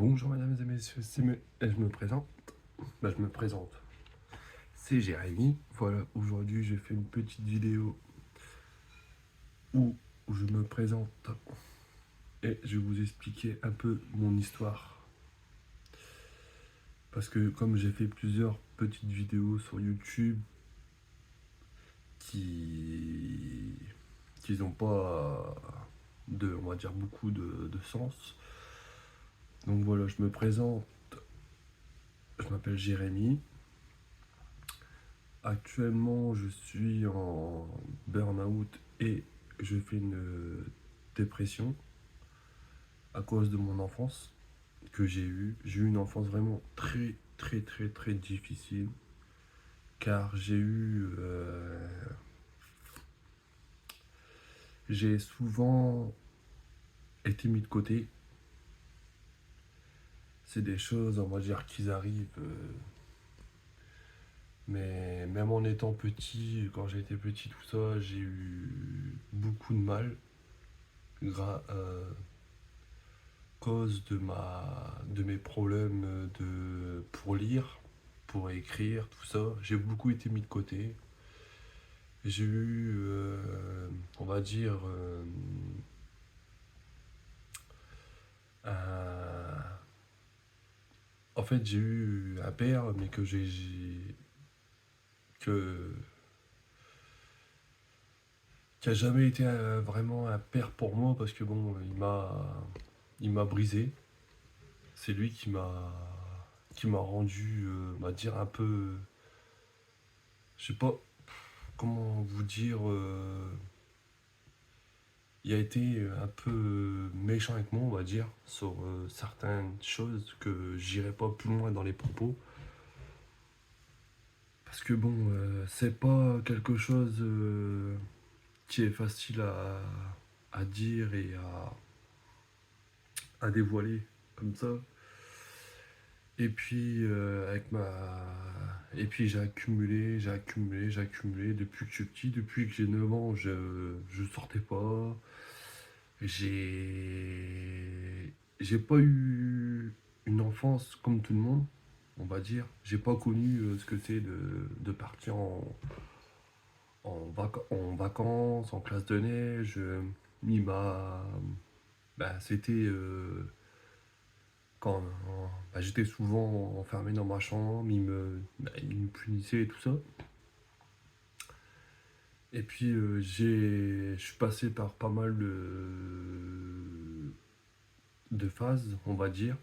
Bonjour mesdames et messieurs, je me présente. Je me présente. C'est Jérémy. Voilà, aujourd'hui j'ai fait une petite vidéo où je me présente et je vais vous expliquer un peu mon histoire. Parce que comme j'ai fait plusieurs petites vidéos sur YouTube qui n'ont pas on va dire beaucoup de sens. Donc voilà, je me présente. Je m'appelle Jérémy. Actuellement, je suis en burn-out et je fais une dépression à cause de mon enfance que j'ai eue. J'ai eu une enfance vraiment très, très, très, très difficile car j'ai souvent été mis de côté. C'est des choses, on va dire, qui arrivent. Mais même en étant petit, quand j'ai été petit, tout ça, j'ai eu beaucoup de mal cause de mes problèmes pour lire, pour écrire, tout ça. J'ai beaucoup été mis de côté. J'ai eu, on va dire, un- en fait, j'ai eu un père, mais que, qui a jamais été vraiment un père pour moi parce que bon, il m'a brisé. C'est lui qui m'a rendu, on va dire un peu, je sais pas comment vous dire. Il a été un peu méchant avec moi, on va dire, sur certaines choses que j'irai pas plus loin dans les propos. Parce que bon, c'est pas quelque chose qui est facile à dire et à dévoiler comme ça. Et puis, Et puis j'ai accumulé depuis que je suis petit, depuis que j'ai 9 ans, je sortais pas. J'ai pas eu une enfance comme tout le monde, on va dire. J'ai pas connu ce que c'est de partir en vacances, en classe de neige. Il m'a. C'était quand j'étais souvent enfermé dans ma chambre, il me punissait et tout ça. Et puis je suis passé par pas mal de phases, on va dire.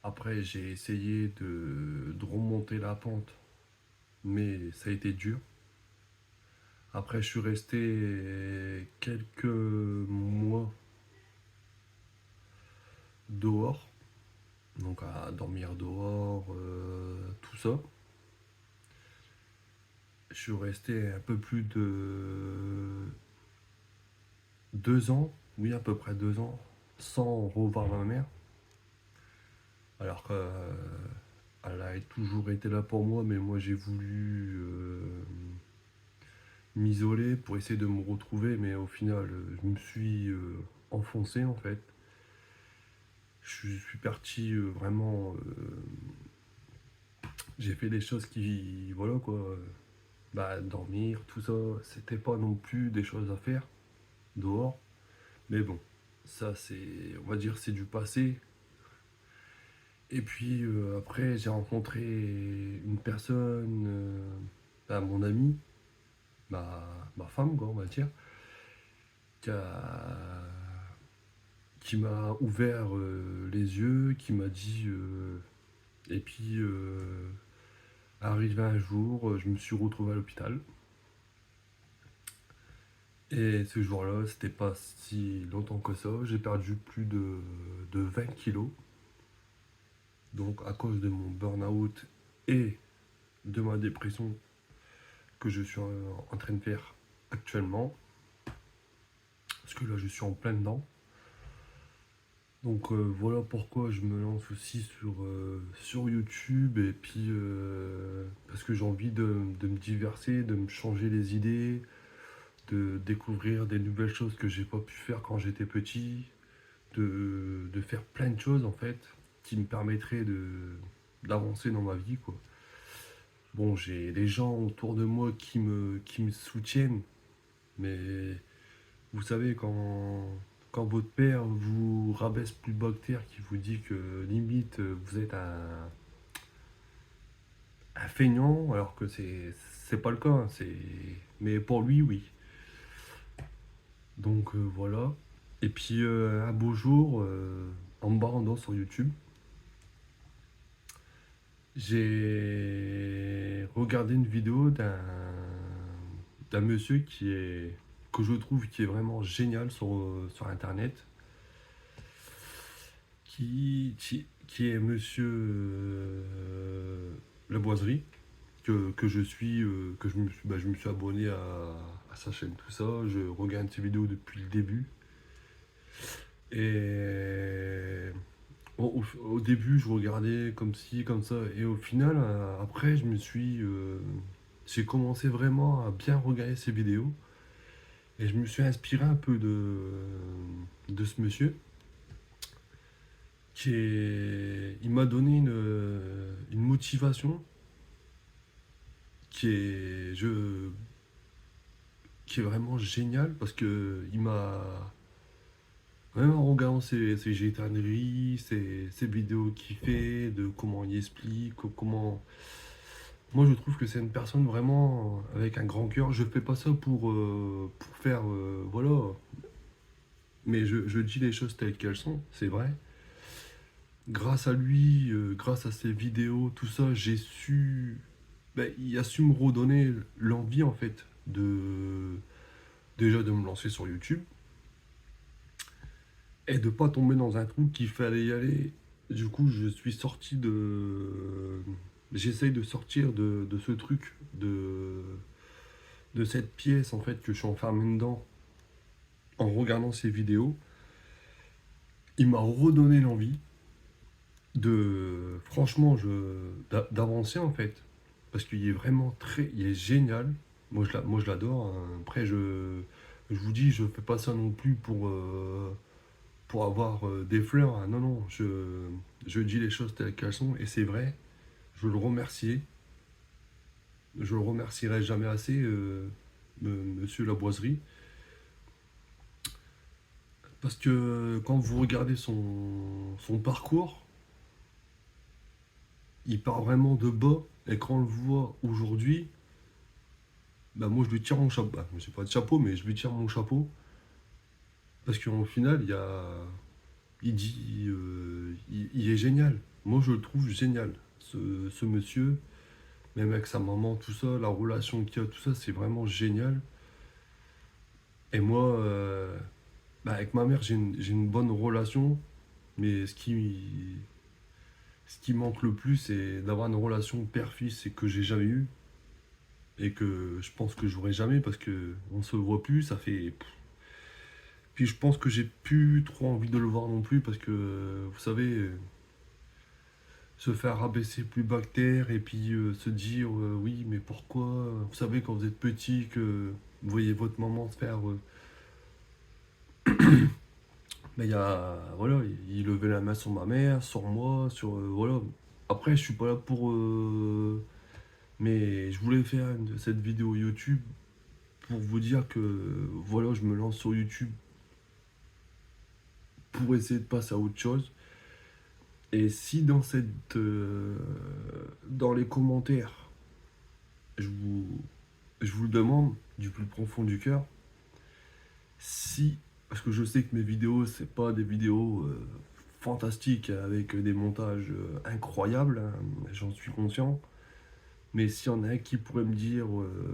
Après, j'ai essayé de remonter la pente, mais ça a été dur. Après, je suis resté quelques mois dehors, donc à dormir dehors, tout ça. Je suis resté un peu plus de 2 ans, oui, à peu près 2 ans, sans revoir ma mère. Alors qu'elle a toujours été là pour moi, mais moi j'ai voulu m'isoler pour essayer de me retrouver, mais au final, je me suis enfoncé en fait. Je suis parti vraiment. J'ai fait des choses qui. Voilà quoi. Dormir, tout ça, c'était pas non plus des choses à faire dehors. Mais bon, ça c'est. On va dire c'est du passé. Et puis après, j'ai rencontré une personne, mon ami, ma femme, quoi, on va dire, qui a qui m'a ouvert les yeux, qui m'a dit. Et puis, arrivé un jour, je me suis retrouvé à l'hôpital. Et ce jour-là, c'était pas si longtemps que ça. J'ai perdu plus de 20 kilos. Donc, à cause de mon burn-out et de ma dépression que je suis en train de faire actuellement. Parce que là, je suis en plein dedans. Donc voilà pourquoi je me lance aussi sur YouTube et puis parce que j'ai envie de me diverser, de me changer les idées, de découvrir des nouvelles choses que j'ai pas pu faire quand j'étais petit, de faire plein de choses en fait qui me permettraient d'avancer dans ma vie, quoi. Bon, j'ai des gens autour de moi qui me soutiennent, mais vous savez, quand votre père vous rabaisse plus bas que terre, qui vous dit que limite vous êtes un feignant, alors que c'est pas le cas, hein, mais pour lui, oui. Donc voilà. Et puis un beau jour, en me baladant sur YouTube, j'ai regardé une vidéo d'un monsieur que je trouve qui est vraiment génial sur Internet, qui est monsieur La Boiserie, que je suis, que je me suis abonné à sa chaîne, tout ça. Je regarde ses vidéos depuis le début. Et au début, je regardais comme ci, comme ça. Et au final, après, j'ai commencé vraiment à bien regarder ses vidéos. Et je me suis inspiré un peu de ce monsieur. Il m'a donné une motivation qui est, je, qui est vraiment géniale parce que il m'a, vraiment en regardant ses gétaneries, ses vidéos qu'il fait, de comment il explique, comment. Moi, je trouve que c'est une personne vraiment avec un grand cœur. Je fais pas ça pour faire. Voilà. Mais je dis les choses telles qu'elles sont, c'est vrai. Grâce à lui, grâce à ses vidéos, tout ça, j'ai su. Ben, il a su me redonner l'envie, en fait, déjà de me lancer sur YouTube et de pas tomber dans un trou qu'il fallait y aller. Du coup, je suis sorti de. J'essaye de sortir de ce truc, de cette pièce en fait que je suis enfermé dedans en regardant ces vidéos. Il m'a redonné l'envie franchement, d'avancer en fait. Parce qu'il est vraiment il est génial. Moi, je l'adore, hein. Après, je vous dis, je fais pas ça non plus pour avoir des fleurs, hein. Non, non, je dis les choses telles qu'elles sont et c'est vrai. Je le remercier. Je le remercierai jamais assez, monsieur Laboiserie. Parce que quand vous regardez son parcours, il part vraiment de bas. Et quand on le voit aujourd'hui, bah moi je lui tire mon chapeau. Bah, j'ai pas de chapeau, mais je lui tire mon chapeau. Parce qu'au final, il est génial. Moi je le trouve génial. Ce monsieur, même avec sa maman, tout ça, la relation qu'il a, tout ça, c'est vraiment génial. Et moi, bah, avec ma mère, j'ai une bonne relation. Mais ce qui manque le plus, c'est d'avoir une relation père-fils et que j'ai jamais eu. Et que je pense que j'aurai jamais parce que on se voit plus, ça fait. Puis je pense que j'ai plus trop envie de le voir non plus parce que, vous savez, se faire rabaisser plus bas que terre et puis se dire oui, mais pourquoi vous savez, quand vous êtes petit, que vous voyez votre maman se faire. Mais il y a. Voilà, il levait la main sur ma mère, sur moi, sur. Voilà. Après, je suis pas là pour. Mais je voulais faire cette vidéo YouTube pour vous dire que voilà, je me lance sur YouTube pour essayer de passer à autre chose. Et si dans les commentaires, je vous, je vous le demande du plus profond du cœur, si, parce que je sais que mes vidéos, c'est pas des vidéos fantastiques avec des montages incroyables, hein, j'en suis conscient. Mais s'il y en a un qui pourrait me dire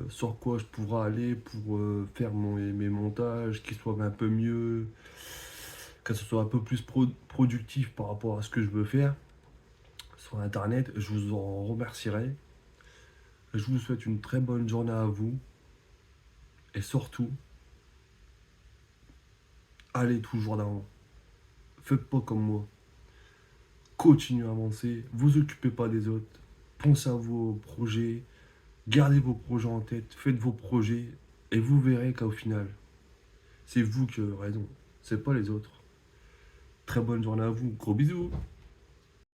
sur quoi je pourrais aller pour faire mes montages, qu'ils soient un peu mieux, que ce soit un peu plus productif par rapport à ce que je veux faire sur Internet, je vous en remercierai. Je vous souhaite une très bonne journée à vous. Et surtout, allez toujours d'avant. Faites pas comme moi. Continuez à avancer. Vous occupez pas des autres. Pensez à vos projets. Gardez vos projets en tête. Faites vos projets. Et vous verrez qu'au final, c'est vous qui avez raison. C'est pas les autres. Très bonne journée à vous. Gros bisous.